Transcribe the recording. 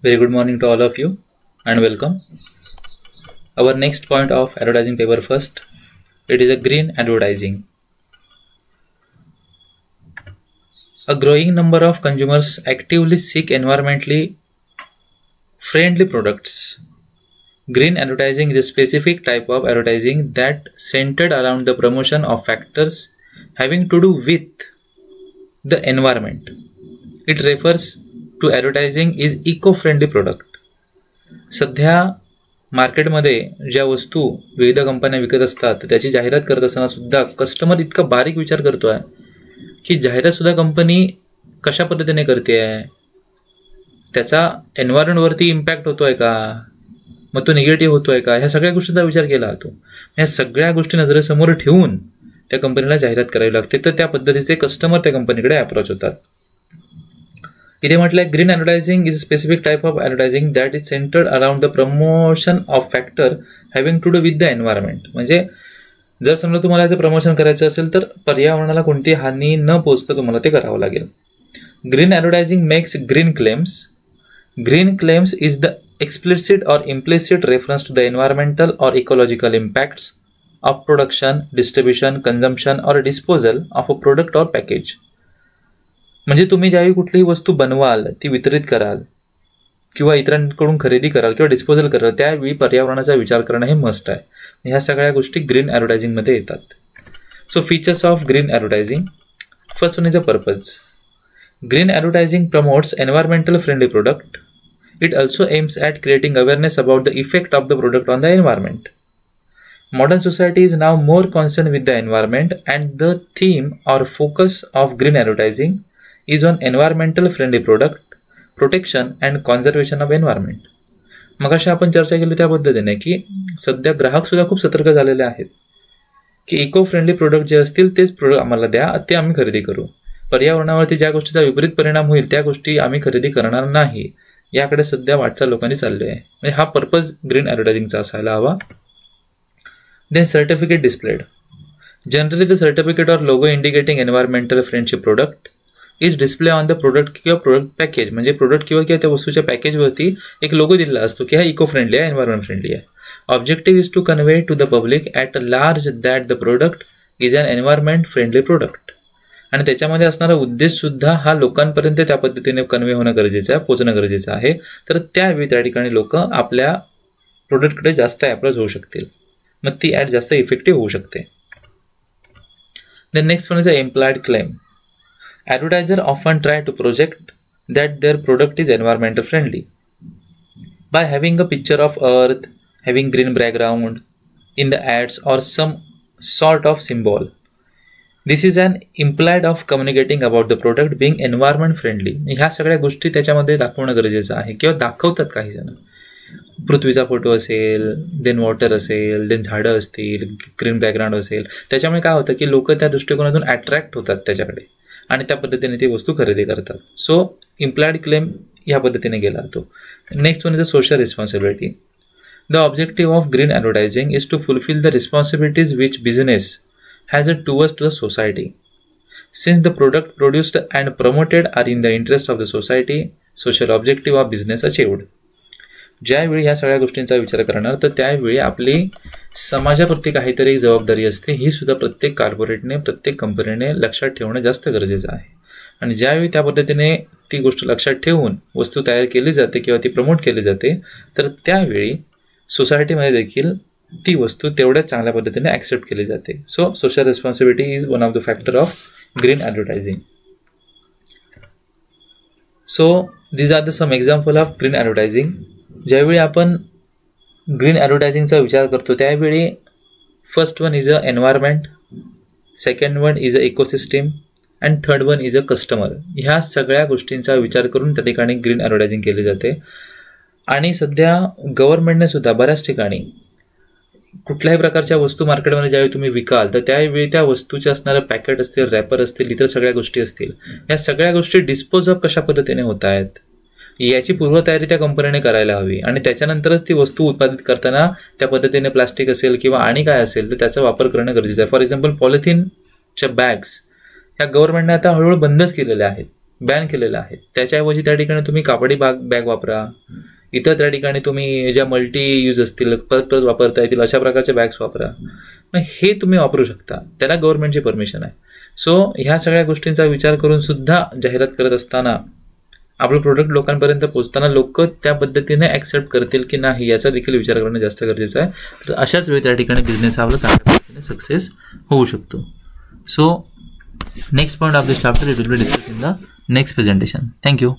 Very good morning to all of you and welcome. Our next point of advertising paper first. It is a green advertising. A growing number of consumers actively seek environmentally friendly products. Green advertising is a specific type of advertising that centered around the promotion of factors having to do with the environment. It refers to advertising is eco-friendly product. सध्या मार्केटमध्ये ज्या वस्तू विविध कंपन्या विकत असतात त्याची जाहिरात करत असताना सुद्धा कस्टमर इतका बारीक विचार करतोय की जाहिरात सुद्धा कंपनी कशा पद्धतीने करते आहे, त्याचा एन्व्हायरमेंटवरती इम्पॅक्ट होतोय का, मग तो निगेटिव्ह होतोय का, ह्या सगळ्या गोष्टींचा विचार केला जातो. ह्या सगळ्या गोष्टी नजरेसमोर ठेवून त्या कंपनीला जाहिरात करावी लागते. तर त्या पद्धतीचे कस्टमर त्या कंपनीकडे अप्रोच होतात. इथे म्हटलंय green advertising is a specific type of advertising that is centred around the promotion of factor having to do with the environment. म्हणजे जर समजा तुम्हाला याचं प्रमोशन करायचं असेल तर पर्यावरणाला कोणती हानी न पोचता तुम्हाला ते करावं लागेल. Green advertising makes green claims. Green claims is the explicit or implicit reference to the environmental or ecological impacts of production, distribution, consumption or disposal of a product or package. म्हणजे तुम्ही ज्यावेळी कुठलीही वस्तू बनवाल, ती वितरित कराल किंवा इतरांकडून खरेदी कराल किंवा डिस्पोजल कराल, त्यावेळी पर्यावरणाचा विचार करणं हे मस्ट आहे. ह्या सगळ्या गोष्टी ग्रीन ॲडव्हर्टायझिंगमध्ये येतात. So features of green advertising. First one is a purpose. Green advertising promotes environmental friendly product. It also aims at creating awareness about the effect of the product on the environment. Modern society is now more concerned with the environment, and the theme or focus of green advertising is on environmental friendly product, protection and conservation of environment. मगाशी आपण चर्चा केली त्या पद्धतीने की सध्या ग्राहक सुद्धा खूप सतर्क झालेले आहेत की इको फ्रेंडली प्रोडक्ट जे असतील तेच प्रोडक्ट आम्हाला द्या, ते आम्ही खरेदी करू. पर्यावरणावरती ज्या गोष्टीचा विपरीत परिणाम होईल त्या गोष्टी आम्ही खरेदी करणार नाही, याकडे सध्या वाटचाल लोकांनी चालली आहे. म्हणजे हा पर्पज ग्रीन ॲडव्हर्टायझिंगचा असायला हवा. Then certificate displayed. Generally the certificate or logo indicating environmental friendship product is display on the product किंवा प्रोडक्ट पॅकेज. म्हणजे प्रोडक्ट किंवा त्या वस्तूच्या पॅकेजवरती एक लोगो दिलेला असतो की हा इको फ्रेंडली आहे, एन्व्हायरमेंट फ्रेंडली आहे. Objective is to convey to the public at large that the product is an environment friendly product. आणि त्याच्यामध्ये असणारा उद्देश सुद्धा हा लोकांपर्यंत त्या पद्धतीने कन्वे होणं गरजेचं आहे, पोचणं गरजेचं आहे. तर त्यावेळी त्या ठिकाणी लोक आपल्या प्रोडक्टकडे जास्त अप्रोच होऊ शकतील, मग ती ॲड जास्त इफेक्टिव्ह होऊ शकते. The next one is a implied claim. Advertiser often try to project that their product is environmental friendly by having a picture of earth, having green background in the ads or some sort of symbol. This is an implied of communicating about the product being environment friendly. ह्या सगळ्या गोष्टी त्याच्यामध्ये दाखवणं गरजेचं आहे किंवा दाखवतात काही जण. पृथ्वीचा फोटो असेल, देन वॉटर असेल, देन झाडं असतील, ग्रीन बॅकग्राऊंड असेल. त्याच्यामुळे काय होतं की लोक त्या दृष्टिकोनातून अट्रॅक्ट होतात त्याच्याकडे आणि त्या पद्धतीने ती वस्तू खरेदी करतात. सो इम्प्लाइड क्लेम ह्या पद्धतीने केला जातो. Next one is a social responsibility. The objective of green advertising is to fulfil the responsibilities which business has it towards the society. Since the product produced and promoted are in the interest of the society, social objective of business achieved. ज्यावेळी ह्या सगळ्या गोष्टींचा विचार करणार तर त्यावेळी आपली समाजाप्रती काहीतरी जबाबदारी असते, ही सुद्धा प्रत्येक कॉर्पोरेटने, प्रत्येक कंपनीने लक्षात ठेवणं जास्त गरजेचं आहे. आणि ज्यावेळी त्या पद्धतीने ती गोष्ट लक्षात ठेवून वस्तू तयार केली जाते किंवा ती प्रमोट केली जाते तर त्यावेळी सोसायटीमध्ये देखील ती वस्तू तेवढ्या चांगल्या पद्धतीने ॲक्सेप्ट केली जाते. So social responsibility is one of the factor of green advertising. So these are the some example of green advertising. ज्यावेळी आपण ग्रीन ॲडव्हर्टायझिंगचा विचार करतो त्यावेळी first one is a environment, second one is a ecosystem and third one is a customer. ह्या सगळ्या गोष्टींचा विचार करून त्या ठिकाणी ग्रीन ॲडव्हर्टायझिंग केली जाते. आणि सध्या गव्हर्नमेंटने सुद्धा बऱ्याच ठिकाणी कुठल्याही प्रकारच्या वस्तू मार्केटमध्ये ज्यावेळी तुम्ही विकाल तर त्यावेळी त्या वस्तूचे असणारं पॅकेट असतील, रॅपर असतील, इतर सगळ्या गोष्टी असतील, या सगळ्या गोष्टी डिस्पोज ऑफ कशा पद्धतीने होत आहेत याची पूर्वतयारी त्या कंपनीने करायला हवी. आणि त्याच्यानंतरच ती वस्तू उत्पादित करताना त्या पद्धतीने प्लास्टिक असेल किंवा आणि काय असेल तर त्याचा वापर करणं गरजेचं आहे. फॉर एक्झाम्पल पॉलिथिनच्या बॅग्स ह्या गव्हर्नमेंटने आता हळूहळू बंदच केलेल्या आहेत. बॅन केलेलं आहे. त्याच्याऐवजी त्या ठिकाणी तुम्ही कापडी बॅग वापरा. इतर त्या ठिकाणी तुम्ही ज्या मल्टी यूज असतील, परत परत वापरता येतील अशा प्रकारच्या बॅग्स वापरा. मग हे तुम्ही वापरू शकता, त्याला गव्हर्नमेंटची परमिशन आहे. सो ह्या सगळ्या गोष्टींचा विचार करून सुद्धा जाहिरात करत असताना आपलं प्रोडक्ट लोकांपर्यंत पोहोचताना लोक त्या पद्धतीने ॲक्सेप्ट करतील की नाही याचा देखील विचार करणं जास्त गरजेचं आहे. तर अशाच वेळी त्या ठिकाणी बिझनेस हा आपला चांगल्या पद्धतीने सक्सेस होऊ शकतो. So next point of this chapter it will be discuss in the next presentation. Thank you.